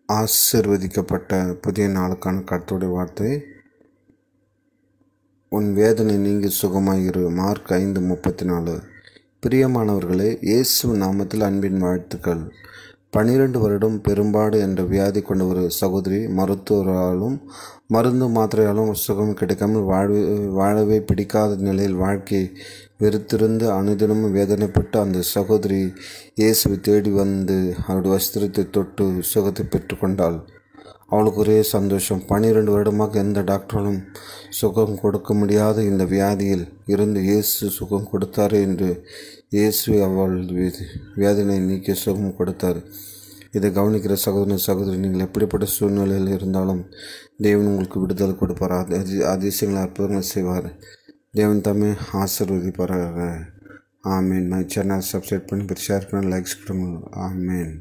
ஆசீர்வதிக்கப்பட்ட புதிய நாளுக்கான கர்த்தருடைய வார்த்தை, உன் வேதனை நீங்கி சுகமாயிரு. மார்க் 5:34. பிரியமானவர்களே, இயேசு நாமத்தில் அன்பின் வாழ்த்துக்கள். 12 வருடம் பெரும்பாடு என்ற வியாதி கொண்ட ஒரு சகோதரி மருத்துவராலும் மருந்து மாத்திரையாலும் சுகம் கிடைக்காமல் வாழவே பிடிக்காத நிலையில் வாழ்க்கையை வெறுத்திருந்து அனுதினமும் வேதனைப்பட்டு அந்த சகோதரி இயேசுவை தேடி வந்து அவருடைய வஸ்திரத்தை தொட்டு சுகத்தை பெற்றுக்கொண்டாள். அவளுக்கு ஒரே சந்தோஷம். 12 வருடமாக எந்த டாக்டராலும் சுகம் கொடுக்க முடியாத இந்த வியாதியில் இருந்து இயேசு சுகம் கொடுத்தார் என்று இயேசு அவள் வேதனை நீக்கி சுகம் கொடுத்தார். இதை கவனிக்கிற சகோதரி, நீங்கள் எப்படிப்பட்ட சூழ்நிலையில் இருந்தாலும் தேவன் உங்களுக்கு விடுதலை கொடுப்பார். அதிசயங்களை அற்புதங்கள் செய்வார். தேவன் தாமே ஆசீர்வதிப்பாராக. ஆமீன். மை சேனல் சப்ஸ்கிரைப் பண்ணி ஷேர் பண்ணி லைக்ஸ் பண்ணுங்க. ஆமீன்.